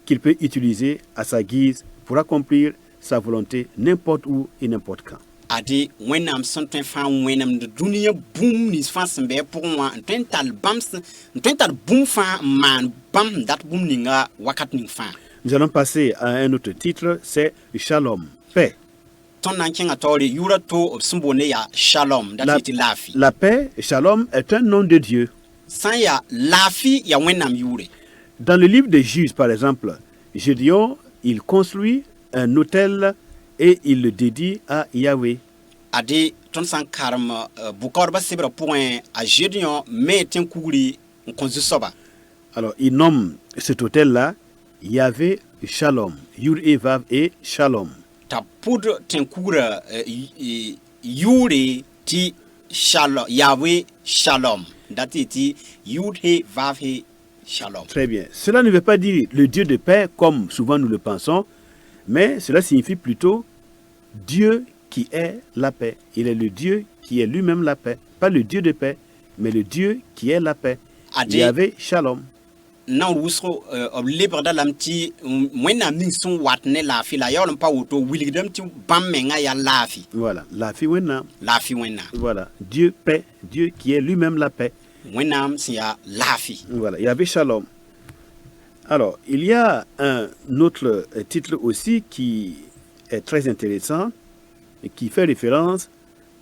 qu'il peut utiliser à sa guise pour accomplir sa volonté n'importe où et n'importe quand. Ade wenam sonten fa wenam de dunia boom ni fa sembe pour moi tental boom fa man bam dat boom ninga wakat ning fa. Nous allons passer à un autre titre, c'est Shalom, paix. Ton nankenga tori yura to simbone ya shalom dat iti lafi. La paix, Shalom, est un nom de Dieu. San ya lafi ya wenam yure. Dans le livre de Juges, par exemple, Gédéon, il construit un autel et il le dédie à Yahweh. Ade ton san karm bukor ba sebra point a Gédéon mais ten kuguri konzu soba. Alors, il nomme cet autel-là Yahweh Shalom, Yud et Vav et Shalom. Ta poudre ten kugura yure ti shalom Yahweh shalom. Dat iti yud he vav he shalom. Très bien. Cela ne veut pas dire le Dieu de paix comme souvent nous le pensons, mais cela signifie plutôt Dieu qui est la paix. Il est le Dieu qui est lui-même la paix, pas le Dieu de paix, mais le Dieu qui est la paix. Ade- Yahvé Shalom. na wusro lebra lam ti wẽnnaam ning sẽn wat ne laafɩ la yaool n pa woto wilgdame tɩ bãmb menga yaa laafɩ Voilà, la fi Wenam. laafɩ wẽnnaam Voilà, Dieu paix, Dieu qui est lui-même la paix. wẽnnaam sẽn yaa laafɩ Voilà, Yahvé Shalom. Alors, il y a un autre titre aussi qui est très intéressant et qui fait référence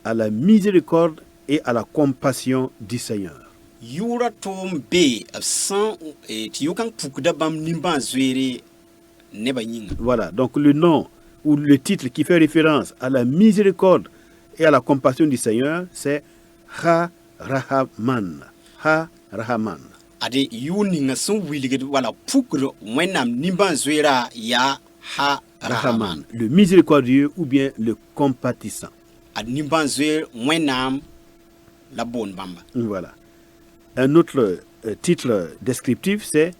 à la miséricorde et à la compassion du Seigneur. yʋʋra tʋʋm be b sẽn tɩ yʋkãng pukda bãmb nimbãa zoeere nebã yĩnga Voilà, donc le nom ou le titre qui fait référence à la miséricorde et à la compassion du Seigneur, c'est Ha-Rahaman. Ha-Rahaman. ade yʋʋr ninga sẽn wilgd wala pukd wẽnnaam nimbãa zoeerã yaa ha rahaman Rahaman, le miséricordieux ou bien le compatissant. ad nimbãa zoeer wẽnnaam la boon bãmba Voilà. Un autre titre descriptif, c'est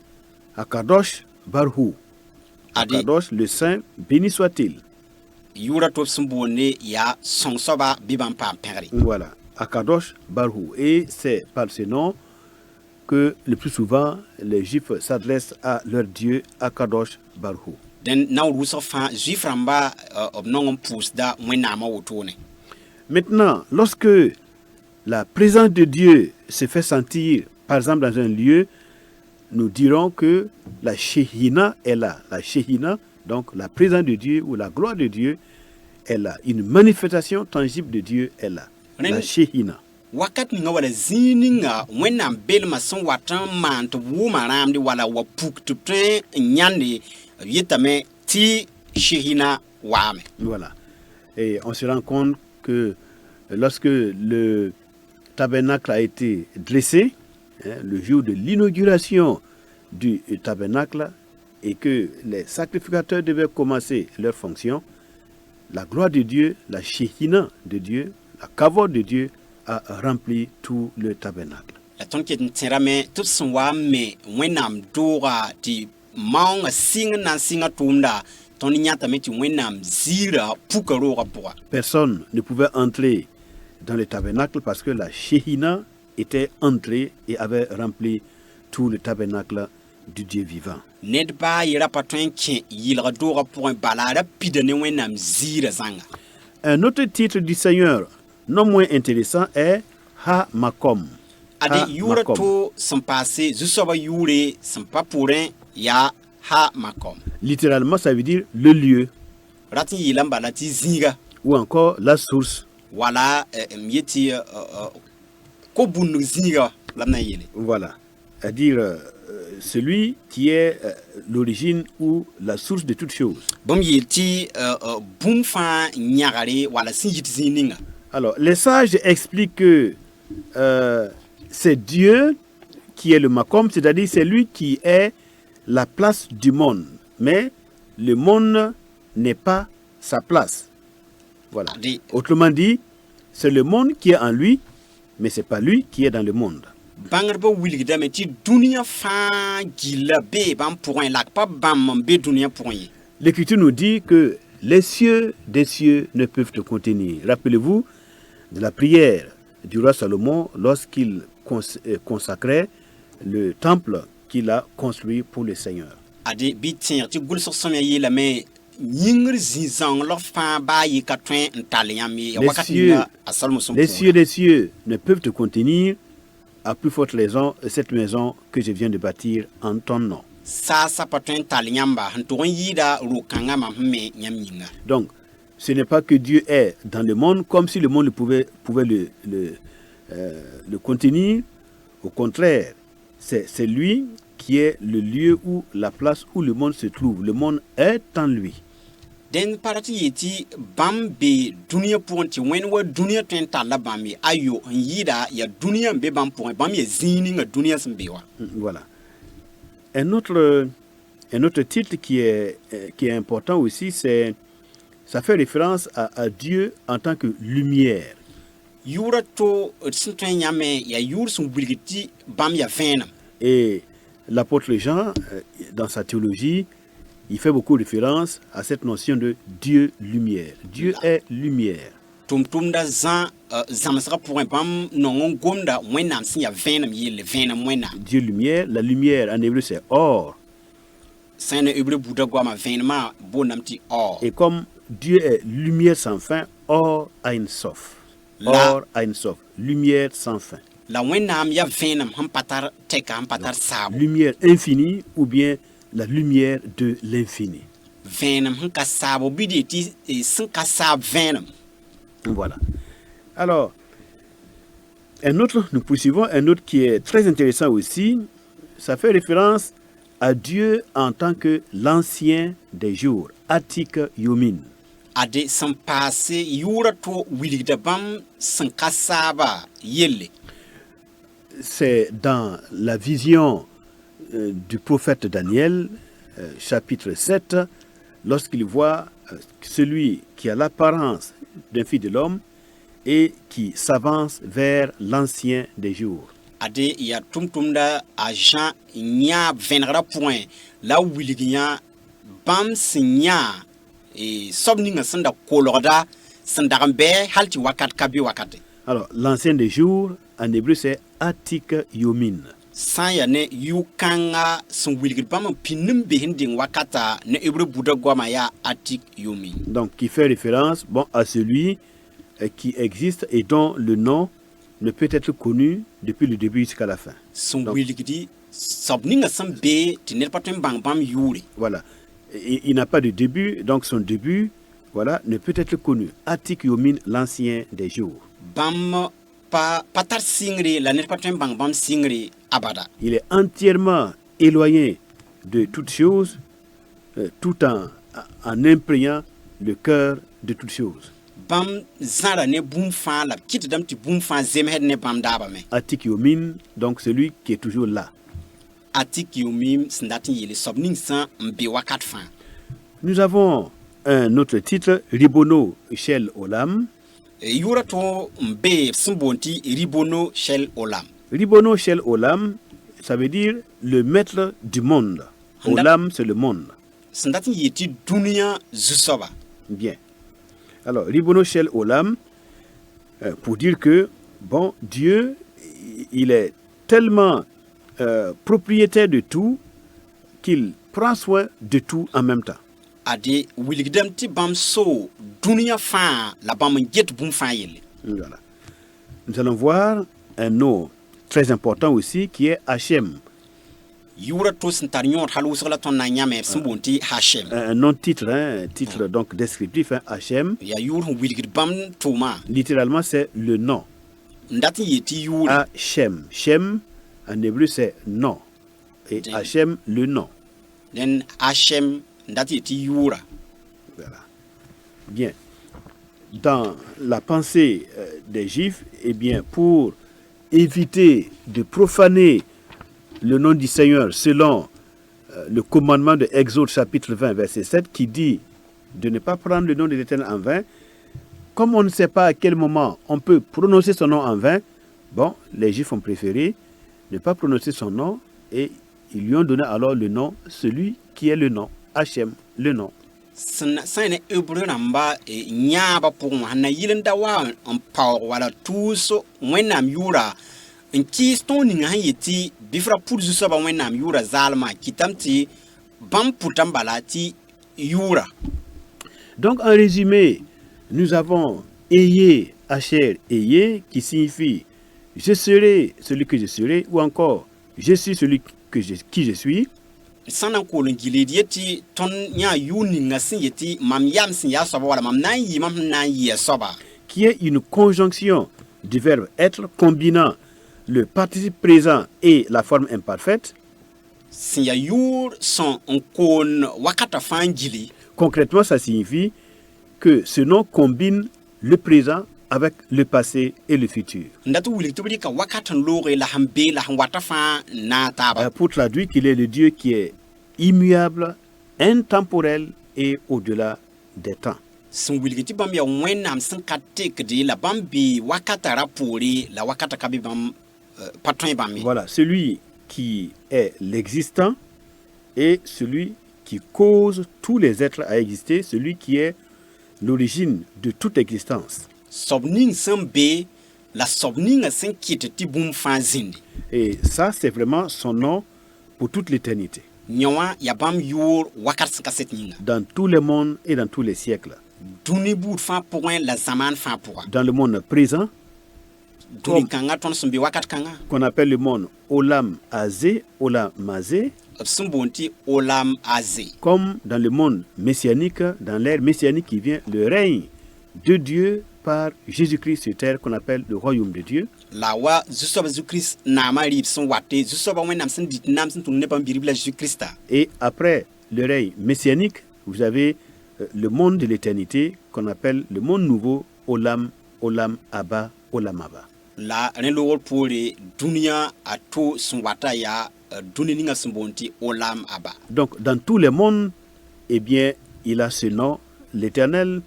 Akadosh Barhu. ade Akadosh, le Saint, béni soit-il. yʋʋra tɩ b sẽn boonde yaa sõng-soaba bɩ bãmb paam pẽgre Voilà. Akadosh Barhu. Et c'est par ce nom que le plus souvent les Juifs s'adressent à leur Dieu, Akadosh Barhu. dẽn na n wʋsg fãa zuif rãmba b nong n pʋʋsda wẽnnaamã wotone Maintenant, lorsque la présence de Dieu se fait sentir, par exemple dans un lieu, nous dirons que la Shekhinah est là. La Shekhinah, donc la présence de Dieu ou la gloire de Dieu est là. Une manifestation tangible de Dieu est là. La Shekhinah. wakat ninga wala zĩig ninga wẽnnaam belmã sẽn wat n maan tɩ b wʋma rãamde wala wa puk tɩ b tõe n yãnde b yetame tɩ shehina waame Voilà. Et on se rend compte que lorsque le tabernacle a été dressé, le jour de l'inauguration du tabernacle, et que les sacrificateurs devaient commencer leur fonction, la gloire de Dieu, la Shekhinah de Dieu, la kavod de Dieu a rempli tout le tabernacle. la tõnd ket n tẽrame tɩ b sẽn wa n me wẽnnaam dooga tɩ maoongã sɩng n na n sɩngã tʋʋmda tõnd yãtame tɩ wẽnnaam ziirã puka roogã pʋga Personne ne pouvait entrer dans le tabernacle parce que la Shekhinah était entrée et avait rempli tout le tabernacle du Dieu vivant. ned baa yɩ ra pa tõe n kẽ yɩlg doogã pʋgẽ bala a ra pida ne wẽnnaam ziirã zãnga Un autre titre du Seigneur, non moins intéressant, est Ha-Makom. ade yʋʋra Ha-Makom. to sẽn paase zu-soabã yʋʋre sẽn pa pʋrẽ yaa ha makom Littéralement, ça veut dire le lieu rat n yɩɩla n bala tɩ zĩiga ou encore la source. wala m yet tɩ ko-bũndg zĩiga la b na n yeele Voilà. C'est-à-dire celui qui est l'origine ou la source de toutes choses. bõmb yeel tɩ bũmb fãa yãgre wala sẽn yit zĩig ninga Alors, les sages expliquent que c'est Dieu qui est le Makom, c'est-à-dire c'est lui qui est la place du monde. Mais le monde n'est pas sa place. Voilà. ade Autrement dit, c'est le monde qui est en lui, mais ce n'est pas lui qui est dans le monde. bãngdbã wilgdame tɩ dũniyã fãa gilla bee bãmb pʋgẽ la pa bãmb n be dũniyã pʋgẽ ye L'Écriture nous dit que les cieux des cieux ne peuvent te contenir. Rappelez-vous de la prière du roi Salomon lorsqu'il consacrait le temple qu'il a construit pour le Seigneur. ade bɩ tẽeg tɩ gʋlsg sõmya yeelame yĩngr zĩ-zãnglg fãa baa yɩ ka tõe n tall yãmb ye Les wakat cieux, ninga a salm sẽn les pʋʋla. cieux des cieux ne peuvent te contenir. À plus forte raison, cette maison que je viens de bâtir en ton nom. saasa pa tõe n tall yãmba sẽn tʋg n yɩɩda ro-kãngã mam sẽn me yãmb yĩnga Donc, ce n'est pas que Dieu est dans le monde comme si le monde pouvait le contenir. Au contraire, c'est lui qui est le lieu ou la place où le monde se trouve. Le monde est en lui. dẽnd pa rat n yee tɩ bãmb be dũniyã pʋgẽ tɩ wẽnd wa dũniyã tõe n talla bãmb ye ayo n yɩɩda yaa dũniyã n be bãmb pʋgẽ bãmb yaa zĩig ninga dũniyã sẽn be wa Voilà. Un autre titre qui est important aussi, ça fait référence à Dieu en tant que lumière. yʋʋra to d sẽn tõe n yãme yaa yʋʋr sẽn wilg tɩ bãmb yaa vẽenem Et l'apôtre Jean, dans sa théologie, il fait beaucoup référence à cette notion de Dieu lumière. Dieu est lumière. tʋʋm-tʋʋmda zã zãmsgã pʋgẽ bãmb nong n gomda wẽnnaam sẽn yaa vẽenem yelle vẽenem wẽnnaam Dieu lumière, la lumière en hébreu c'est or. sã ne hebreu buudã goamã vẽenemã boondame tɩ or Et comme Dieu est lumière sans fin, or Ein Sof. La- Or Ein Sof. Lumière sans fin. la wẽnnaam yaa vẽenem sẽn pa tar tɛka sẽn pa tar saabo Lumière infinie ou bien la lumière de l'infini. vẽenem sẽn ka saabo bɩ d tɩ sẽn ka saab vẽenem. Voilà. Alors, nous poursuivons un autre qui est très intéressant aussi. Ça fait référence à Dieu en tant que l'ancien des jours, Atik Yomin. Ade sẽn paase yʋʋra tɩ wilgda bãmb sẽn ka saaba yelle. C'est dans la vision du prophète Daniel, chapitre 7, lorsqu'il voit celui qui a l'apparence d'un fils de l'homme et qui s'avance vers l'ancien des jours. Ade yaa tʋm-tʋmda a Jean yã vẽnegrã pʋgẽ la wilg yã bãmb sẽn yã soab ninga sẽn da kolgda sẽn dag n bɩ hal tɩ wakat ka be wakate. Alors, l'ancien des jours, en hébreu, c'est Atik Yomin. Sã n yaa ne yʋ-kãnga sẽn wilgd bãmb n pĩnd n bes n deng wakata ne hebreu buudã goamã yaa Atik Yomi. Donc, qui fait référence à celui qui existe et dont le nom ne peut être connu depuis le début jusqu'à la fin. Sẽn Donc- wilgdi soab ninga sẽn be tɩ ned pa tõe n bãng bãmb yʋʋre. Voilà. Il n'a pas de début, donc son début, voilà, ne peut être connu. Atik Yomin, l'ancien des jours. Bãmb pa tar sɩngre la ned pa tõe n bãng bãmb sɩngre abada. Il est entièrement éloigné de toutes choses, tout en imprégnant le cœur de toutes choses. Bãmb zãra ne bũmb fãa la b kɩtdame tɩ bũmb fãa zemsd ne bãmb daabame. Atik Yomin, donc celui qui est toujours là. A tɩ kiomim sẽn dat n yeele soab ning sã n be wakat fãa. Nous avons un autre titre, Ribono Shel Olam. Yʋʋra tɩ n be sẽn boond tɩ ribono shel olam. Ribono Shel Olam, ça veut dire le maître du monde. Olam, c'est le monde. Sẽn dat n yeel tɩ dũniyã zu-soaba. Bien. Alors, Ribono Shel Olam, pour dire que, bon, Dieu, il est tellement propriétaire de tout qu'il prend soin de tout en même temps. Ade wilgdame tɩ bãmb so dũniyã fãa la bãmb n get bũmb fãa yelle. Voilà. Nous allons voir un nom très important aussi qui est Hachem. Yʋʋra to sẽn tar yõod hal wʋsg la tõnd na n yãme sẽn boond tɩ Hachem. Un nom-titre, un titre donc descriptif, hein, Hachem. Yaa yʋʋr sẽn wilgd bãmb tʋʋmã Littéralement, c'est le nom. n dat n yeel tɩ yʋʋre. Hachem. Shem, en hébreu, c'est nom. Et Bien. Hachem, le nom. Den Hachem n dat n yeel tɩ yʋʋra. Voilà. Bien. Dans la pensée des Juifs, eh bien, pour éviter de profaner le nom du Seigneur selon le commandement de Exode chapitre 20, verset 7, qui dit de ne pas prendre le nom de l'Éternel en vain, comme on ne sait pas à quel moment on peut prononcer son nom en vain, bon, les Juifs ont préféré ne pas prononcer son nom et ils lui ont donné alors le nom, celui qui est le nom, Hachem, le nom. Sẽn ne hebreu rãmba yãabã pʋgẽ wã sẽn na yɩl n da wa n paoog wala tʋʋs wẽnnaam yʋʋra n kɩɩs tõog ninga sẽn yetɩ bɩ ra pʋd zu-soabã wẽnnaam yʋʋra zaalmã kɩtame tɩ bãmb pʋtame bala tɩ yʋʋra. Donc en résumé, nous avons Eye, Asher, Eye, qui signifie je serai celui que je serai, ou encore je suis celui qui je suis. Sãn na n kool n giled yetɩ tõnd yã yʋʋr ninga sẽn yetɩ mam yam sẽn yaa soaba wala mam na n yɩ mam sẽn na n yɩa soaba. Qui est une conjonction du verbe être combinant le participe présent et la forme imparfaite. Sẽn yaa yʋʋr sẽn n koon wakata fãa n gili. Concrètement, ça signifie que ce nom combine le présent avec le passé et le futur. N dat n wilg tɩ b rɩka wakat n looge la sẽn bee la sẽn wata fãa n na n taaba. Pour traduire qu'il est le Dieu qui est immuable, intemporel et au-delà des temps. Sẽn wilg tɩ bãmb yaa wẽnnaam sẽn ka tekde la bãmb bee wakata ra poore la wakata ka be bãmb pa tõe bãmb ye. Voilà, celui qui est l'existant et celui qui cause tous les êtres à exister, celui qui est l'origine de toute existence. sob ning sẽn be la sob ninga sẽn kɩt tɩ bũmb fãa zĩndi. Et ça, c'est vraiment son nom pour toute l'éternité. Yẽ wã yaa bãmb yʋʋr wakat sẽn ka set ninga. Dans tous les mondes et dans tous les siècles. Dũni buud fãa pʋgẽ la zãmaan fãa pʋga. Dans le monde présent, Dũni kãngã tõnd sẽn be wakat kãngã. qu'on appelle le monde Olam Azé, Olam Mazé, B sẽn boond tɩ Olam Azé. comme dans le monde messianique, dans l'ère messianique qui vient, le règne de Dieu par Jésus-Christ sur terre, qu'on appelle le royaume de Dieu. La wa zu-soaba Zu-Kirist naamã rɩɩb sẽn wate zu-soaba Wẽnnaam sẽn dɩt naam sẽn tʋm nebã n birib la Zu-Kiristã. Et après le règne messianique, vous avez le monde de l'éternité, qu'on appelle le monde nouveau, Olam, Olam Abba, Olam Abba. La rẽ loogr poore dũniyã a to sẽn wata yaa dũni ninga sẽn boond tɩ Olam Abba. Donc, dans tous les mondes, eh bien, il a ce nom, l'Éternel,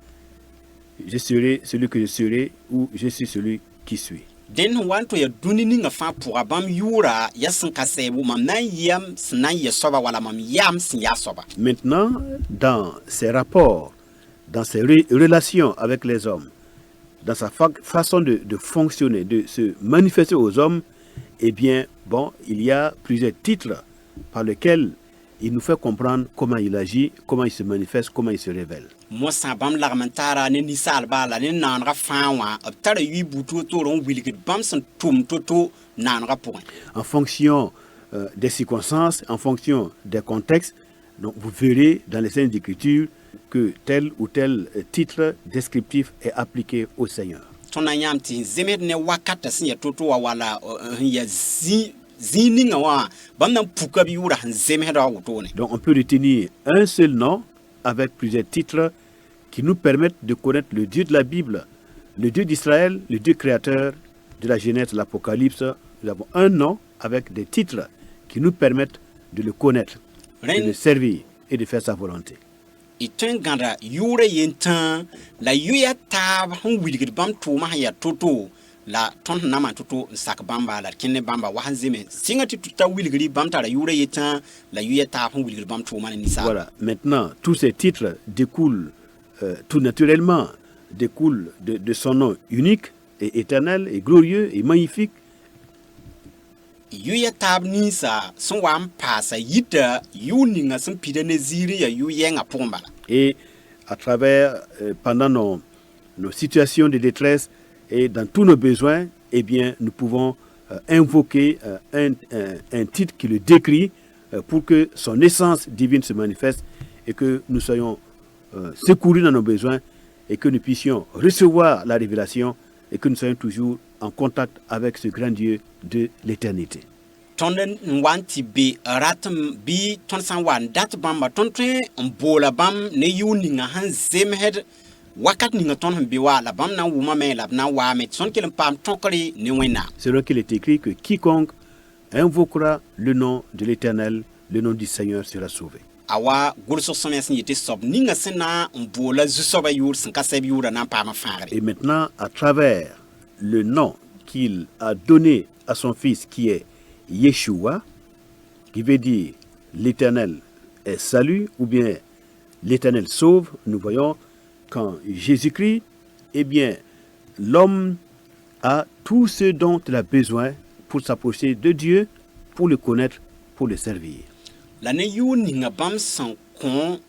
je serai celui que je serai, ou je suis celui qui suis. Dẽn sẽn wa n tɩ yaa dũni ninga fãa pʋga bãmb yʋʋra yaa sẽn ka sɛɛbo mam na n yɩam sẽn na n yɩ soaba wala mam yaam sẽn yaa soaba. Maintenant, dans ses rapports, dans ses relations avec les hommes, dans sa façon de fonctionner, de se manifester aux hommes, eh bien, bon, il y a plusieurs titres par lesquels il nous fait comprendre comment il agit, comment il se manifeste, comment il se révèle. Mosã bãmb lagm n taara ne ninsaalba la ne naanega fãa wã b tara yʋɩ buud wotoor n wilgd bãmb sẽn tʋm to-to naanega pʋgẽ. En fonction des circonstances, en fonction des contextes, donc vous verrez dans les scènes d'écriture que tel ou tel titre descriptif est appliqué au Seigneur. Tõnd na yãmb tɩ zemed ne wakata sẽn ya to-to wa wala sẽn ya zĩig ninga wã bãmb na n puka b yʋʋra sẽn zemsda a wotone. Donc on peut retenir un seul nom avec plusieurs titres qui nous permettent de connaître le Dieu de la Bible, le Dieu d'Israël, le Dieu créateur de la Genèse, de l'Apocalypse. Nous avons un nom avec des titres qui nous permettent de le connaître, de le servir et de faire sa volonté. Y tõe n gãda yʋʋra yentã la yʋya taab sẽn wilgd bãmb tʋʋmã sẽn yaa to-to la tõnd sẽn na n maan to-to n sak bãmba la d kẽnd ne bãmba wa sẽn zeme sɩngã tɩ tɩ ta wilgri bãmb tara yʋʋra yentã la yʋya taab sẽn wilgd bãmb tʋʋmã ne ninsaal. Voilà, maintenant, tous ces titres découlent tout naturellement, découlent de son nom unique et éternel et glorieux et magnifique. Yʋya taab ninsã sẽn wa n paasa yita yʋʋr ninga sẽn pida ne ziir yaa yʋ-yɛngã pʋgẽ bala. Et à travers, pendant nos situations de détresse et dans tous nos besoins, eh bien, nous pouvons invoquer un titre qui le décrit pour que son essence divine se manifeste et que nous soyons secourus dans nos besoins et que nous puissions recevoir la révélation et que nous soyons toujours en contact avec ce grand Dieu de l'éternité. Tõnd n wa n tɩ be ratem bɩ tõnd sã n wa n dat bãmba tõnd tõe n boola bãmb ne yʋʋr ninga sẽn zemsd wakat ninga tõnd sẽn be wa la bãmb na n wʋmame la b na n waame tɩ tõnd kell n paam tõkre ne Wẽnnaam. C'est donc qu'il est écrit que quiconque invoquera le nom de l'Éternel, le nom du Seigneur sera sauvé. A wa gʋlsg sõma sẽn yetɩ soab ninga sẽn na n boola zu-soaba yʋʋr sẽn ka sɛb yʋʋra na n paam fãagre. Et maintenant, à travers le nom qu'il a donné à son fils qui est Yeshua, qui veut dire l'Éternel est salut ou bien l'Éternel sauve, nous voyons qu'en Jésus-Christ, eh bien, l'homme a tout ce dont il a besoin pour s'approcher de Dieu, pour le connaître, pour le servir. La ne yʋʋr ninga bãmb sẽn kõ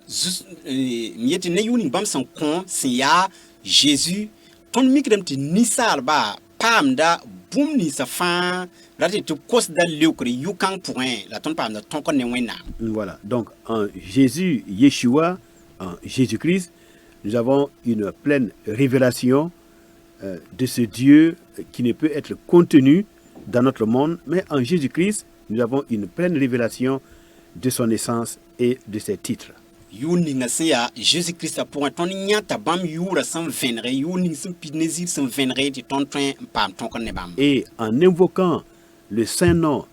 yetɩ ne yʋʋr ning bãmb sẽn kõ sẽn yaa Jésus tõnd mikdame tɩ ninsaalba paamda bũmb ninsã fãa la tɩ kosda leokre yʋ-kãng pʋgẽ la tõnd paamda tõkr ne Wẽnnaam. Voilà, donc en Jésus, Yeshua, en Jésus-Christ, nous avons une pleine révélation de ce Dieu qui ne peut être contenu dans notre monde, mais en Jésus-Christ, nous avons une pleine révélation de son essence et de ses titres. Yʋʋr ninga sẽn yaa Jésus-Christ pʋgẽ tõnd yãta bãmb yʋʋra sẽn vẽnege yʋʋr ning sẽn pid ne ziir sẽn vẽnege tɩ tõnd tõe n paam tõkr ne bãmb. Et en invoquant le saint nom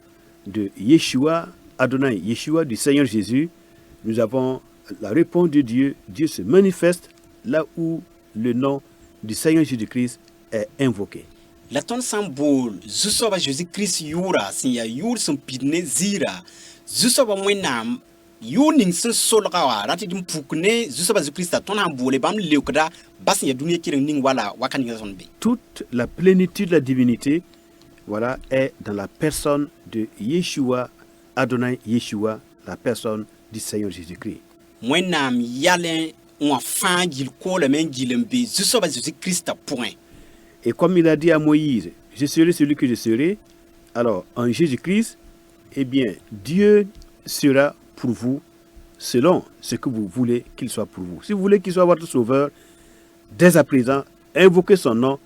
de Yeshua, Adonai, Yeshua du Seigneur Jésus, nous avons la réponse de Dieu. Dieu se manifeste là où le nom du Seigneur Jésus-Christ est invoqué. La tõnd sã n bool zu-soaba Jésus-Christ yʋʋra sẽn yaa yʋʋr sẽn pid ne ziira zu-soaba Wẽnnaam yu ning sẽn solga wa rat tɩ d puk ne zu-soabã Zu-Krista tõnd sãn boole bãmb leokda bas n ya dũniyã kɩreng ning wala wakat ning tõnd be. Toute la plénitude de la divinité, voilà, est dans la personne de Yeshua, Adonai Yeshua, la personne du Seigneur Jésus-Christ. Wẽnnaam yalẽ wã fãa gil koolame n gil n be zu-soabã Jésus-Krista pʋgẽ. Et comme il a dit à Moïse, je serai celui que je serai, alors en Jésus-Christ, eh bien, Dieu sera pour vous selon ce que vous voulez qu'il soit pour vous. Si vous voulez qu'il soit votre sauveur, dès à présent, invoquez son nom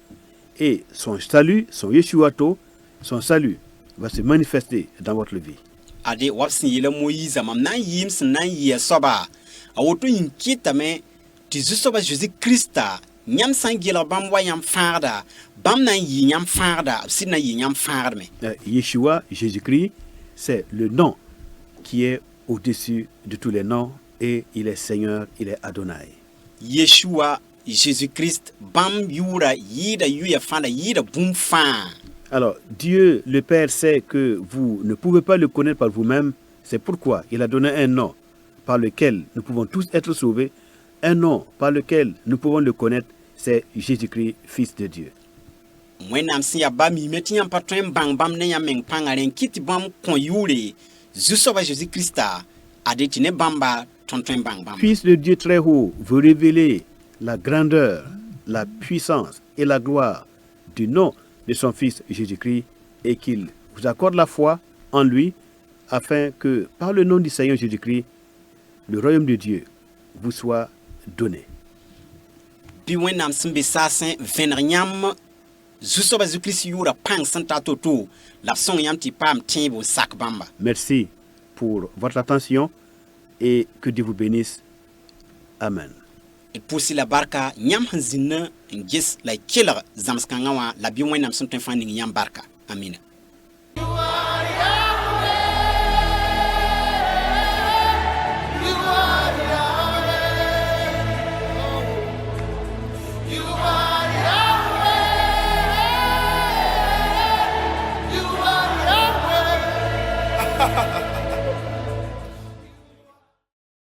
et son salut, son Yeshuato, son salut va se manifester dans votre vie. Ade wab sẽn yeela Moïse mam na n yɩɩm sẽn na n yɩ a soaba a woto yĩn kɩtame tɩ zu-soabã Jésus-Krista yãmb sã n gelg bãmb wa yãmb fãagda bãmb na n yɩ yãmb fãagda b sɩd na n yɩ yãmb fãagdme. Yeshua, Jésus-Christ, c'est le nom qui est au-dessus de tous les noms et il est Seigneur, il est Adonai. Yeshua, Jésus-Christ, bãmb yʋʋra yɩɩda yʋya fãa la yɩɩda bũmb fãa. Alors, Dieu, le Père, sait que vous ne pouvez pas le connaître par vous-même. C'est pourquoi il a donné un nom par lequel nous pouvons tous être sauvés. Un nom par lequel nous pouvons le connaître, c'est Jésus-Christ, Fils de Dieu. Wẽnnaam sẽn yaa ba miime tɩ yãmb pa tõe n bãng bãmb ne yãmb meng pãnga rẽ n kɩt tɩ bãmb kõ yʋʋre zu-soabã Jésus-Krista ade tɩ ne bãmba tõnd tõe n bãng bãmb. Fils de Dieu très haut veut révéler la grandeur, la puissance et la gloire du nom de son Fils Jésus-Christ et qu'il vous accorde la foi en lui afin que par le nom du Seigneur Jésus-Christ, le royaume de Dieu vous soit donné. Bɩ wẽnnaam sẽn be saasẽ vẽneg yãmb zu-soabã Zu-Kirist yʋʋra pãng sẽn ta to-to la b sõng yãmb tɩ y paam tẽebo n sak bãmba. Merci pour votre attention et que Dieu vous bénisse. Amen. D pʋʋsy la barka yãmb sẽn zĩnd n ges la y kelg zãms-kãngã wã la bɩ wẽnnaam sẽn tõe n fãa ning yãmb barka. Amina. Ha ha ha.